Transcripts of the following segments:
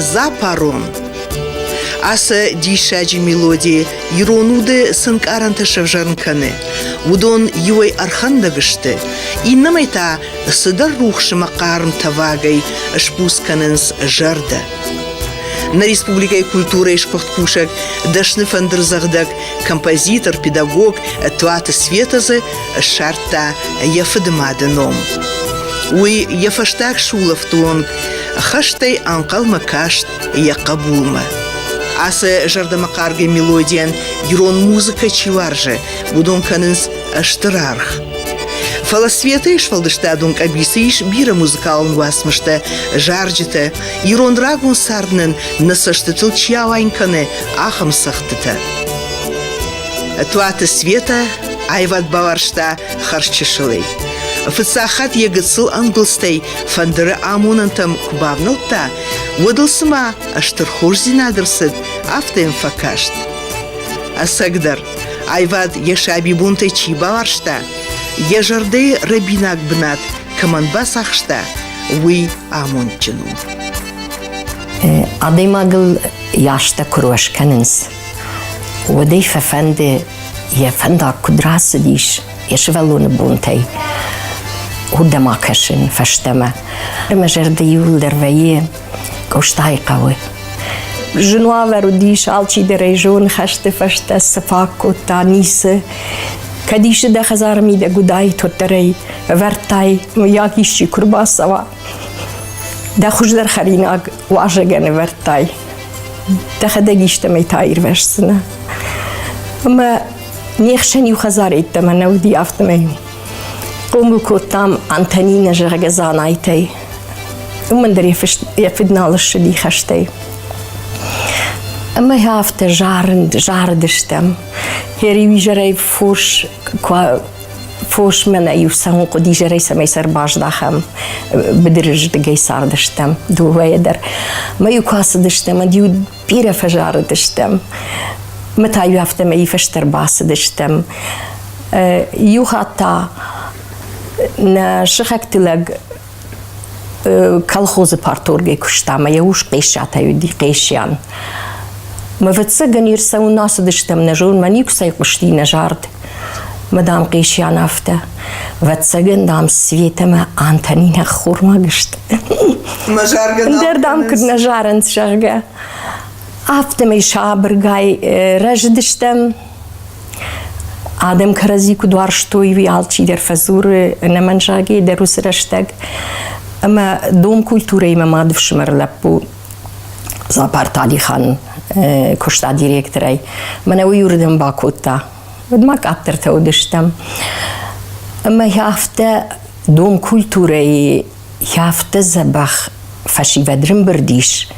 Запарон. Аса дишаджи мелодии иронуды сынкаранты шевжарнканы. Удон юай архандагышты. Иннамайта сыдар рухшы мақарым тавагай шпусканынс жарды. На Республикой культуры ишкохткушек дашны фандырзагдак композитор, педагог Туаты Светазы шарта яфыдымадыном. Уй яфаштак шулов туонг хаштай анкал макашт якабулма. Асы жардамақарғы мелодиян юрон музыка чиваржы, будон канынс аштырарх. Фаласвета ишвалдышта абисы иш бира музыкалын васмышты, жаржыты, юрон рагун сарднын насышты тылчияуайнканы ахым сақтыты. Туаты Света айват баваршта харчышылый. Фыцахат егыцыл англыстай фандыры амунантам кубавнылта, выдылсыма аштырхуш зинадырсыд автоем факашт. Асагдар, айват ешаби бунтай чи баваршта, ежарды рабинак бнат каманба сахшта, вы амунчыну. Адаймагыл яшта круашканынс. Удей фафанды ефанда кудрасы диш, ешвелуны бунтай. Удамакашин фаштама. Мажерды юлдервее коштайкавы. Жнуаверу диш алчи дережон хашты фашта сафаку танисы. Кадиши да хазарми да гудай тоттерей вертай якищи курбасава. Да хуждар харинаг важеген вертай. Да хадагишта мейтайр версина. Ама нехшен ю хазарит да манавди автомей. قوموا كوتام أنتنينا جرجزان عيتي ومن دري يفدنا للشدي خشتي أما هافت جاردشتم هيري ويجري فوش من يوسعون قدي جري سمي سرباج داخم بدرج دقي ساردشتم دو ويدر ما يقاس دشتم ديو بيرة فجاردشتم متى يافت ما يفشتر باس دشتم يو حتى نشخكتلق كالخوز بارتورجي كشتاما يوش قيشاتا يدي قيشيان ما فتسجن يرسو الناس دشتم نجون ما نيكسا يقشتي نجارد مدام قيشيان أفتا فتسجن دام سويتا ما أنتنينا خورما قشت ندر دام كد نجارن تشغا أفتا ما يشابر غاي رجدشتم آدم کرزی کدوار شتوی وی آلچی در فزور نمانجاگی در روز رشتگ اما دوم کلتوری ما دفشمر لپو زابارتالی خان کشتا دیریکتری من اوی یوردم با کوتا ودما کاتر تو دشتم اما یافته دوم کلتوری یافته زبخ فشی ودرم بردیش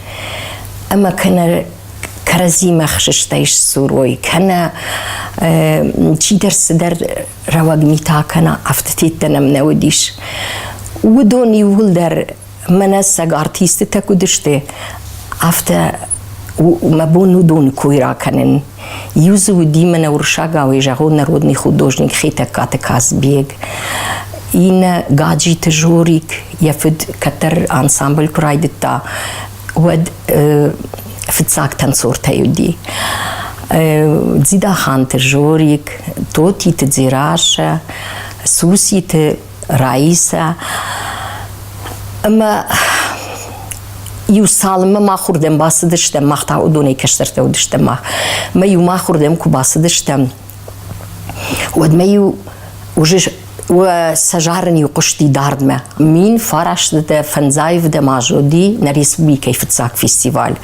اما کنه کرزی مخششتایش سوروی کنه چی در رواقمیتا کنه افتتیت نمنودیش و دونی ول در مناسق آرتیست تکودشته افته مبونو دون کویرا کنن یوزو دی من ورشاگا و جاگون نرودنی خودوجنیک خیتا کاتکاز بیگ این گاجی تجوریک یفد کتر انسامبل کرایدتا ود فتساق تنصور تيودي زيدا خان تجوريك توتي تزيراشة سوسي رئيسة اما يو سالم ما خوردم باسدشتم مختا ودوني كشترته ودشتم ما يو ما خوردم كو باسدشتم ود ما يو وجش وسجارني وقشتي داردمه مين فرش ده فنزايف ده ماجودي نريس بي كيف تساق فيستيفال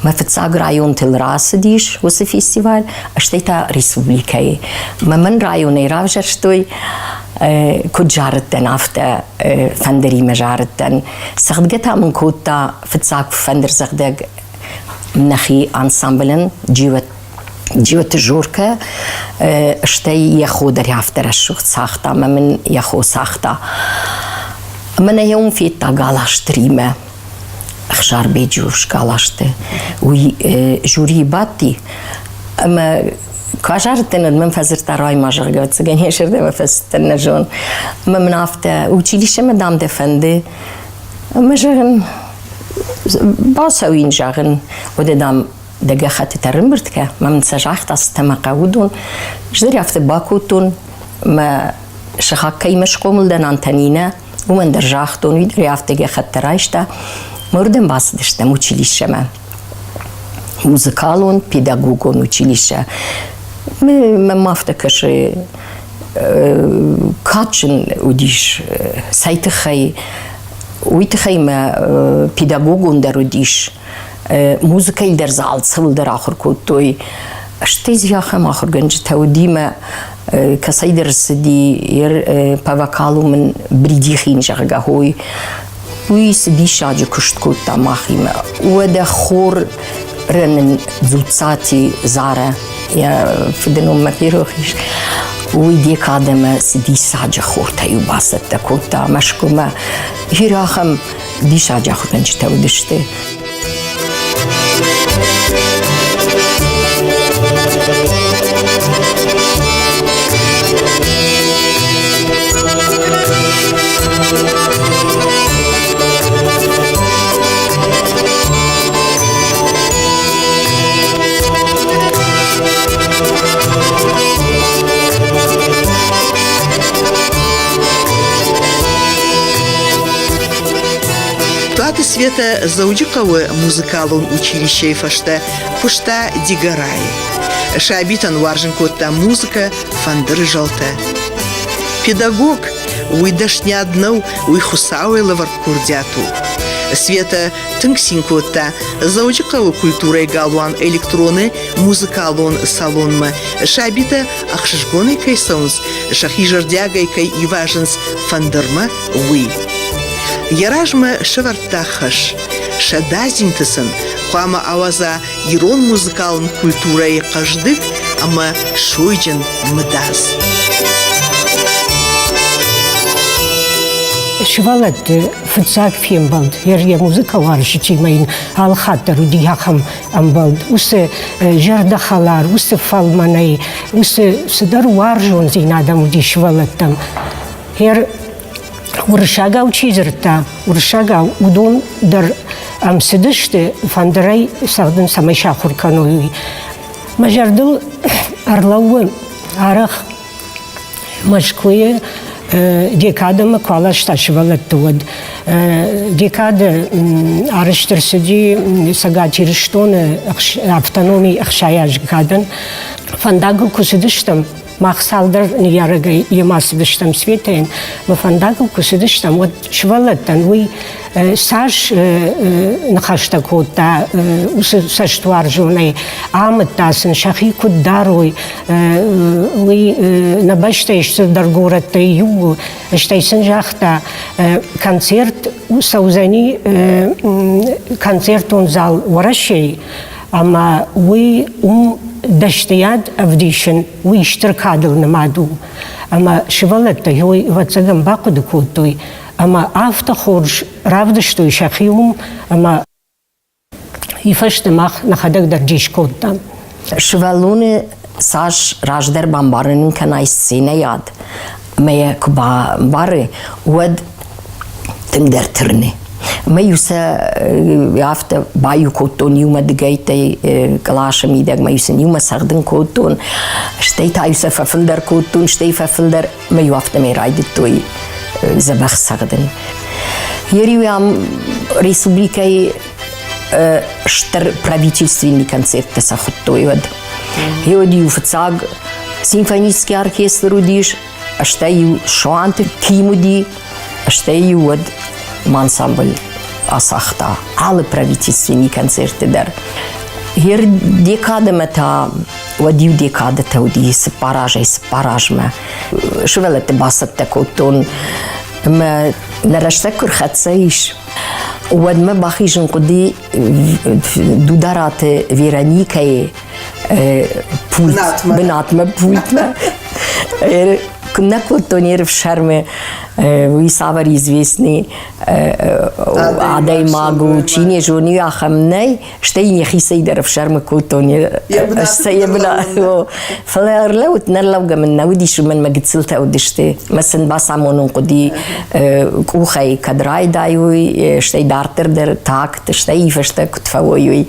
ما فتساق رايون تل راس ديش وس فيستيفال اشتيتا ريسبوبليكي ما من رايوني راجرشتوي كنت جارتن افتا فندري مجارتن سخدقتها من كوتا فتساق فندر زغدق منخي انسامبلن جيوت جوركا اشتي يخو دريافت رشوخ ساختا ما من يخو ساختا من يوم في تاغالاش تريمه اخشار بيجوش قالاشت وي جوري باتي اما كاشرتن من فزرت راي ما جرجت سجن يشرد ما فستن جون ما منافته وتشيلي شمدام دفندي اما جرن باسوين جاغن وددام دقا خاتي ترمبرتك ما منسجاخ تاس تمقاودون جدر يافت باكوتون ما شخاكي مشقومل دان انتانينا ومن درجاختون ويدر يافت دقا خات رايشتا مردن باس دشتا училищема музыкалон педагогон училища мы мафтакаши качен удиш сайтахай уйтахайма педагогон дарудиш музыка илдер залцыл дар ахыр коттой штез яхам ахыр гынж таудима касайдер сиди павакалу мен бридихин жагагой уи сиди шаджи кушт котта махима уэда хор ренен зуцати зара я фиденом мапирохиш уи декадема сиди саджа хорта юбасата котта машкума хирахам ди шаджа хургынж таудиште Туаты Света заудикавы музыкалун училище фашта пушта дигарай. Шабитан варжен котта музыка фандыры жалта. Педагог уйдашни однау уйхусауэ лавар курдяту. Света тынксин котта заудикавы культурой галуан электроны музыкалун салонма. Шабита ахшишгоны кайсаунс шахижардягай кай иваженс фандырма уй. Яражма шевартахаш, шадазинтасын, қуама аваза ирон музыкалын культурай қаждык, ама шойджен мыдаз. Швалат фуцак фимбалд, я музыка варшичи майын алхаттар удияхам амбалд, усы жардахалар, усы фалманай, усы сыдар варжон зинадам уди швалаттам. Уршага учизерта, уршага удон дар амсидышты фандарай сагдын самайша хуркануи. Мажардыл арлауы арах Москвы декадама квала шташвалаттуад. Декада арештырсыди сагатириштоны автономии ахшаяж гадан. Фандагу кусидыштам махсалдар ярыгы емасыдыштам светейн, во фандагу кусидыштам, вот швалаттан, уй саш нахашта кота, саштуар жонай, амыттасын, шахи куддаруй, уй набаштайшты даргоратта югу, штайсын жахта концерт, саузани концерт он зал варашей, ама уй دشتیاد افدیشن ویشتر کادل نمادو اما شوالت هوی واتساقم باقود کودوی اما آفت خورج رافدشتوی شخیوم اما یفشت مخ نخدق در جیش کودم شوالون ساش راجدر بامبارنن کنای سینه یاد میا کبا باره ود تم در ترنه ما يوسا يافت بايو كوتون يوما دقايتي قلاشا ميداق ما يوسا يوما ساقدن كوتون شتيتا يوسا ففلدر كوتون شتي ففلدر ما يوافت ميرايدتوي زبخ ساقدن يريو يام республикой штер правительственный концерт сахуттои вад يوديو فتساق симфонический оркестр удиш аштаю шуанты кимуди аштаю вад мансамбль асахта алы правительственный концерты дар хер декада мета вадив декада тауди сепаражма швелете басатта котон ما نرشتكر خدسايش ودما باخيجن قدي دودارات فيرانيكاي بنات ما بولتما Куннаку тонир в шарме висавар известный Адай Магу чине жони ахамней штейни хисейдер в шарме кутонир سيبلا فلا لو نرلوجا من نوديش من ما جتسلت أو دشتي مثلا بس عمونون قدي كوخي كدراي دايوي شتي دارتر در تاك تشتي فشتا كتفوي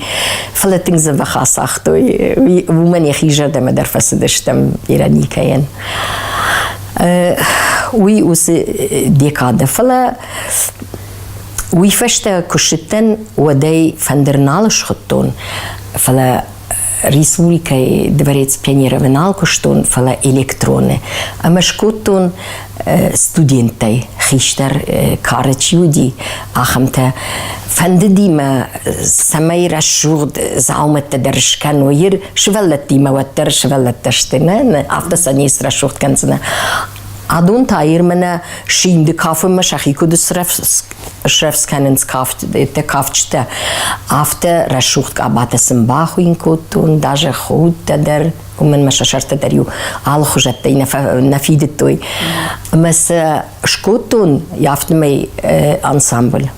فلا تنزل بخاص أختوي ومن يخيجر دم در فسدشتم إيراني كيان وي وس ديكاد فلا ويفشتا كشتن ودي فندرنالش خطون فلا Республика дворец пионеров куштун фала электроны. А машкутун студенты хиштар карач юди ахамта фандидима самай рашуд заумет дершкан уир швеллатима ваттер швеллатташтина автосанис рашуд канцна. Adun tayir mena şimdi kafım şahi kudus şrefskanens kaft te kaftçta afte rashucht abatasın bahuin kutun даже худ der ومن مش شرط دريو على خجتي نفيدتوي بس شكوتون يافتمي انسامبل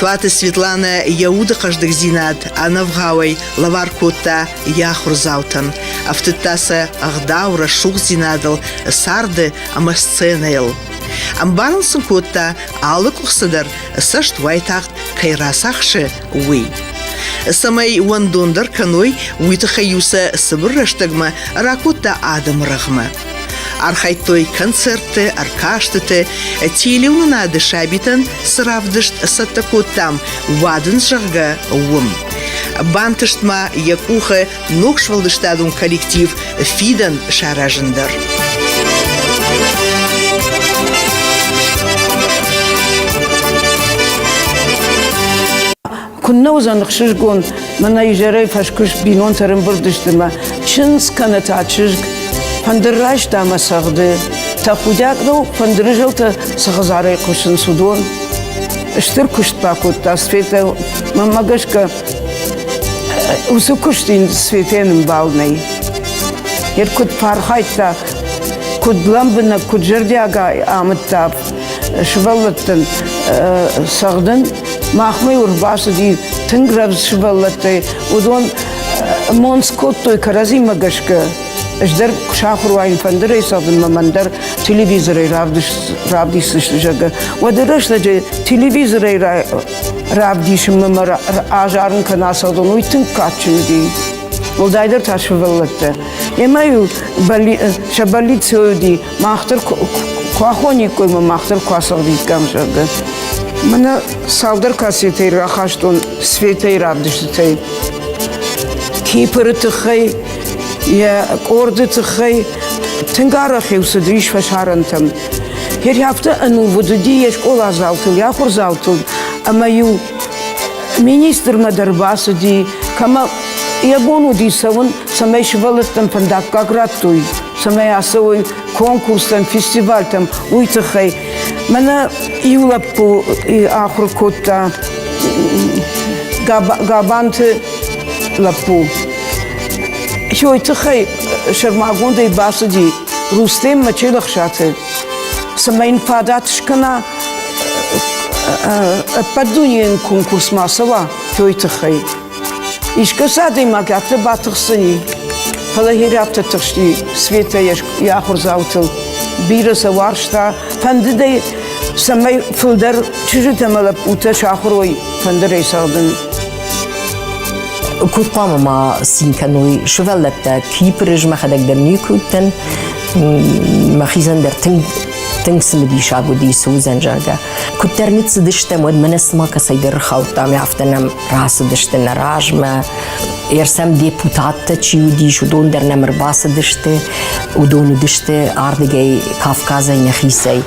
Туата Светлана Яуда каждых зинат, она в гавай лаваркута яхурзаутан, а в тетаса ахдаура шух зинадал сарды амасценейл. Амбарнсын кутта алы кухсыдар сашт вайтахт кайрасахши уй. Самай уандондар каной уйтахаюса сыбырраштагма ракутта адам рахма. Архайтой концерты, аркаштыты, телеуна дышабитан сравдышт саттакуттам вадын жага уым. Бантыштма якуха нокшвалдыштадун коллектив фидан шаражындар. كنا وزنخشش قون منا يجري فشكش بينون ترم بردشتما شنس كانت عتشج فندراش داما سغد تاخديك دو فندرجل تا سغزاري قوشن سودون اشتركشت باكوت تا سفيتا مما قشكا وسكشتين سفيتين مبالني يركض فارخايت تا كود لمبنا كود جردياغا آمد شبالتن سغدن ماخمي ورباسو دي تنگرب شبالتي ودون مونسكوتو كرازي مغشكا اشدر شاخر واين فندري سغدن ممندر تلفزيوري رابدي سشجا ودرش لجي تلفزيوري رابدي شمم آجارن كناسادون ويتن كاتشو دي ولدايدر تاشبالتي يمايو شباليتسو دي ماختر كواخوني كوي ماختر كواسغدي كامشاغا منا سالدر كاسيتي راخاشتون سفيتي رابدشتي كيبر تخي يا قورد تخي تنقارخي وسدريش فشارنتم هير يافتا انو وددي يشكولا زالتل ياخر زالتل اما يو министр мадербасу ди кама ябону ди савун самай швалаттан пандакка граттуй самай асой конкурстан фестивальтам уйтахай мана юлаппу ахур котта габанты лаппу шойтахай шармагундай басуди рустем мачелахшаты самайн падатшкана падунин конкурс масава шойтахай ишкасадый магатты батықсыни سمي فلدر چجت ملب وتا شاخروي فندري ساغدن كنت قام مع سينكانوي شوالتا كيبرج ما خدك درني كنتن ما خيزن در تنقسم دي شاغو دي سوزن جاغا كنت درنيت سدشتم ود من اسما كسيدر خوتام يافتنم راس دشتن راجما يرسم ديبوتات تشيو دي شو دون در نمر باس دشته ودون دشته آردگي كافكازي نخيسي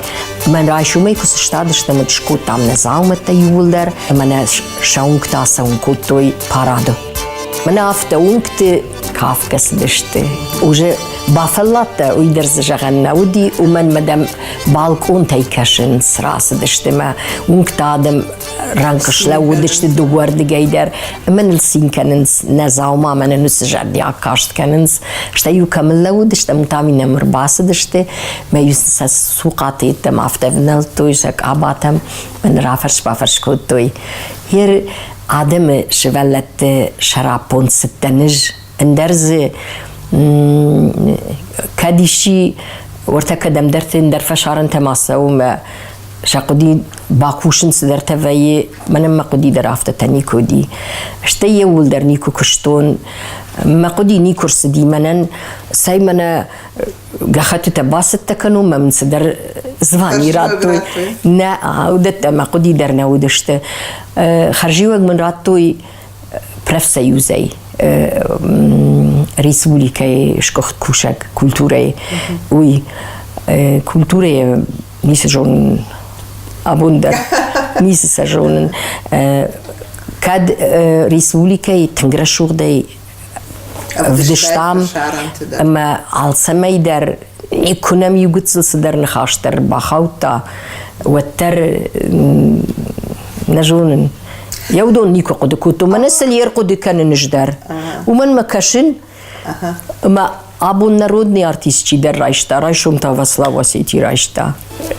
من رايشو مي كس شتادشتم تشكو تام نزاومت يولدر من شاونك تاسا ونكوتوي بارادو من after ungte Kafkas dishte. Уже бафалата уйдерз жаганна уди умен мадам балкон тайкашин срас дishte ma ungtadem rankashla udishte duwarde geider men lsin kanens nazauma men nus jardi akasht kanens shta yu kamla udishte mtamina mrbas dishte ma yus suqati tem after vnalto isak abatam men rafarsh bafarsh kotoy hier آدم شوالت شرابون ستنج اندرز كاديشي ورتا كدم درتين در فشارن تماسا وما شاقودي باكوشن سدرتا وي منم ما قدي در آفتا نيكو دي اشتايا ول در نيكو كشتون ما قدي نيكور سدي منن ساي منا غاخاتو تباسط تكنو ما من سدر زواني راتوي نا ودت ما قدي در نودشت خرجيوك من راتوي برف سيوزي ريسوليكي شكوخت كوشك كولتوري وي كولتوري نيس جون أبوندر نيس سجون كاد ريسوليكي تنغرشوغ دي فدشتام اما عالسمي در يكونم يقتل صدر نخاشتر بخوتا وتر نجون يودون نيكو قد كنتو من السلير قد كان نجدر ومن ما كشن ما ابو народный артист در رايشتا رايشوم تا واسلاوا سيتي رايشتا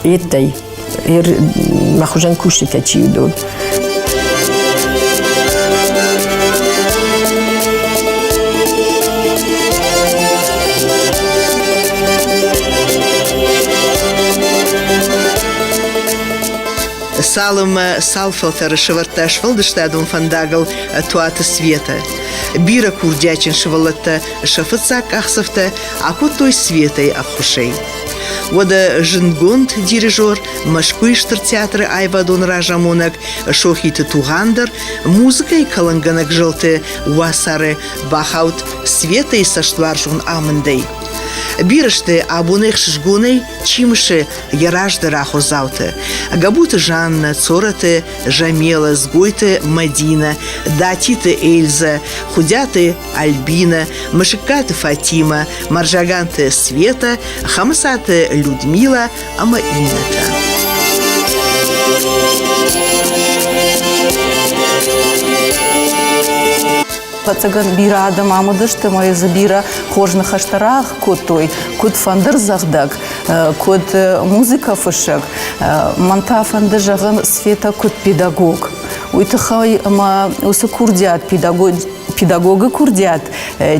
يتي ما خوجن كوشتي تشي دول Салым салфалтер шеварташ валдыштадун фандагал туата света. Бира курдячин шевалата шафыцак ахсафта, акутой светой ахушей. Вода жингунд дирижер, машкуиштер театры айвадон ражамонак, шохиты тугандер, музыкой каланганак желты уасары, бахаут светой саштваржун амындей. Бирышты абунех шжгуней чимши яражды рахурзауты. Габуты Жанна, Цораты, Жамела, Сгойты, Мадина, Датиты Эльза, Худяты Альбина, Машикаты Фатима, Маржаганты Света, Хамсаты Людмила, Амаината. Пацаган бира адам амудышты моя забира хожны хаштарах котой кот фандыр захдак кот музыка фышак манта фанды жагын света кот педагог уйтыхай ма усы курдят педагога курдят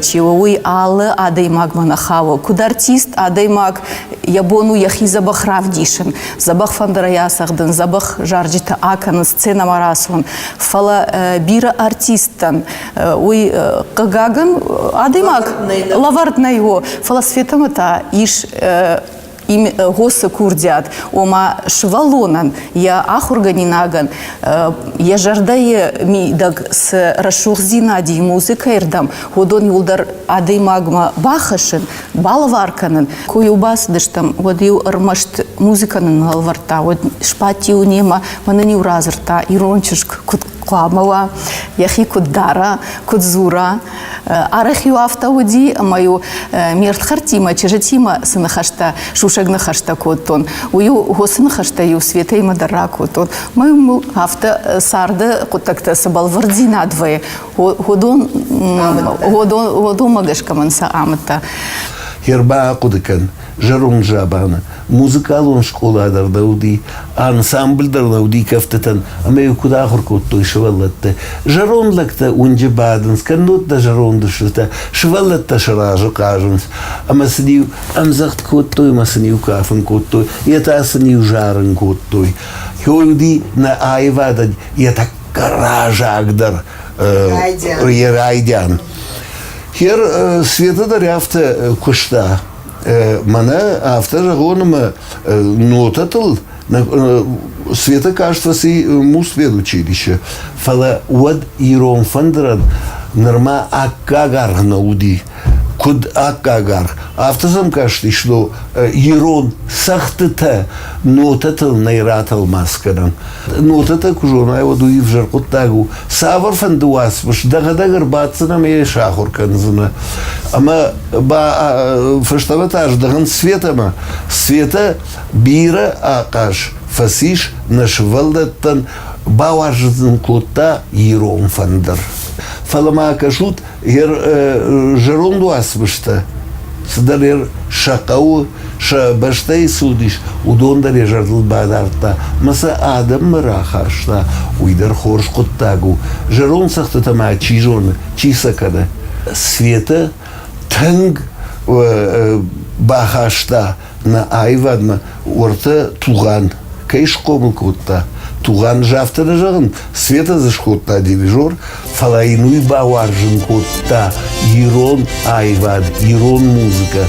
чиуи алы адаймаг манахаво куд артист адаймаг ябону яхи забах равдишин забах фандрая сахдын забах жаржита акан сцена марасон фала бира артистан уй кагаган адаймаг лавартна его фала светамата иш им госы курдят, ома швалонан, я ахурганинаган, я жардае ми даг с рашухзина ди музыка ирдам, ходон юлдар адей магма бахашин, балаварканын, кой убас дыштам, вот ю армашт музыканын алварта, вот шпати у нема, манани уразарта, ирончишк кут кламала, яхи кут дара, кут зура, арахи автауди, мою мерт хартима, чежетима сынахашта, шушагна хашта коттон, ую госын хашта ю света има дара коттон, мою авто сарды коттакта сабалвардзина двое, годон магашкаман са амата. Ерба кудыкан, жарон жабаны, музыкалон школадар дауди, ансамбльдар дауди кафтатан, амею куда хоркоттой швалатта. Жарон лакта унже баденс, каннот да жарон душта, швалатта шаражу кажунс, амаснив амзахт коттой, маснив кафан коттой, это аснив жарын коттой. Хойди на айвадад, я так каражагдар, райдян. Хер света даряфта кушта. Мана авто жагоныма нотатыл света кажется си муспедучилище. Фала уад ирон фандран норма аккагар науди. Куд аккагар. Автозам кажется, что ирон сахтыта нотатыл найратал маскадан. Нотата кужона его дуи в жаркоттагу. Савар фандуас, потому дагадагар бацана мне шахур канзана. Ама ба фаштаватаж даган светама. Света бира акаш фасиш наш валдаттан баваржын клотта ирон фандар. Фалама акашут ер жарондуас бышта. Садарер шакау шабаштай судиш удондаре жардыл бадарта маса адам мрахашта уйдар хорш коттагу жарон сахтатама чижон чисакада света танг бахашта на айвадма орта туган кайш комыл котта туган жафтада жагын света зашкотта дирижер фалайнуй баваржын котта ирон айвад ирон музыка.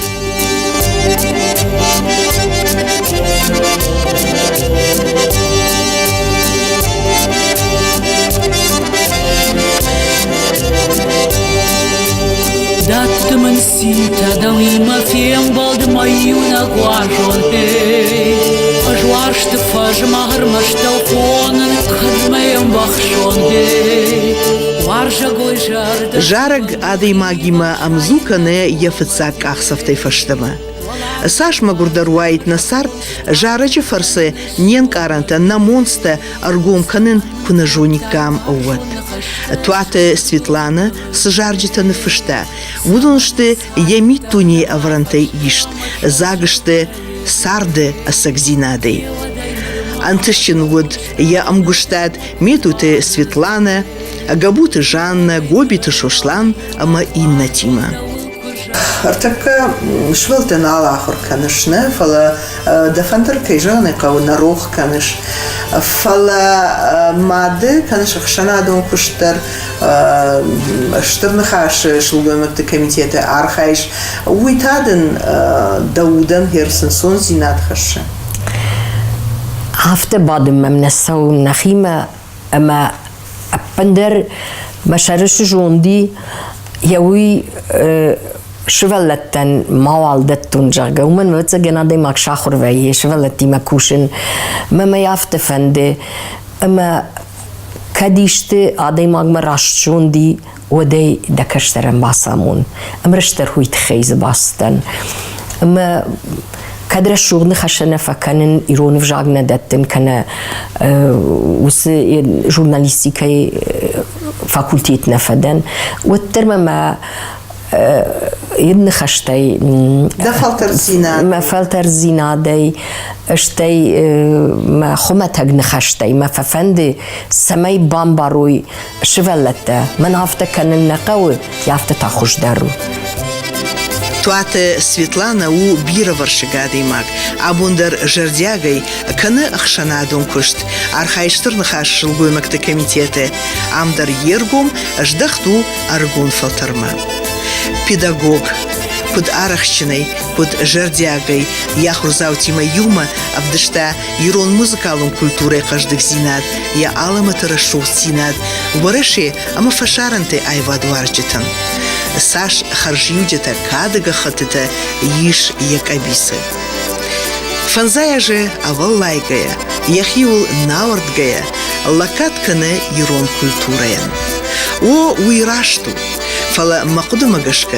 Dattımın sita davima fiem bald mayuna guajonte Ажуаршты фаж махармаш телефонын кадмаем бахшонте Варжа гой жарда Жараг адей магима амзукане ефыцак ахсавтай фаштама. Сашма гурдаруайт насарт жарачы фарсы нен каранта на монста аргом канын пынажоникам ауат. Туаты Светлана сжарджита на фышта. Удоншты ямит туни аврантай ишт. Загышты сарды асакзинадей. Антышчин вуд я амгуштат метуты Светлана, агабуты Жанна, гобиты Шошлан, ама Инна Тима. Артака швелтен алахор канышне, фала дафандер кейжане кау нарох каныш, фала мады каныш ахшанадон куштар штырнахаш шулгомекты комитеты архайш уйтаден даудан херсен сон зинатхашы. هفته بعد ما منسو نخيمة أما أبندر مشارش جوندي يوي شغلتن موالدتون جاگه ومن وقت جنادي ماك شاخر ويه شغلتي ماكوشن ما يافت فنده أما كديشت عادي ماك مراش جوندي ودي دكشترن باسامون أمرشتر هوي تخيز باستن أما كدر الشغل خشنا فكان إيرون في جاغنا دتن كان وس جورناليستيكا فاكولتيتنا فدن والترم ما يدن خشتي ده فلتر زينة ما فلتر زينة دي اشتي ما خمتها نخشتي ما ففند سماي بامباروي شفلته من هفته كان النقاوي يافته تاخش دارو Туаты Светлана у бира варшигадей маг, абундар жардягай каны ахшанадон кушт, архайштырнахаш шылгоймакты комитеты, амдар ергом ждахту аргон фалтарма. Педагог под арахчиной, под жардягой, яхурзаутима юма, авдышта ирон музыкалун культурой каждых зинат, я алама тарашов зинат, вараши ама фашаранты айваду арджитан. Саш харжюдета кадыга хатыта иш якабисы. Фанзая же аваллайгая, яхиул наурдгая, лакатканы ирон культураян. О уирашту, фала макудамагашка,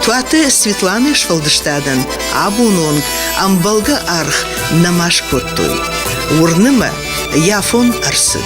туаты Светланы швалдыштадан, абунонг, амбалга арх намаш коттой. Урныма яфон арсыт.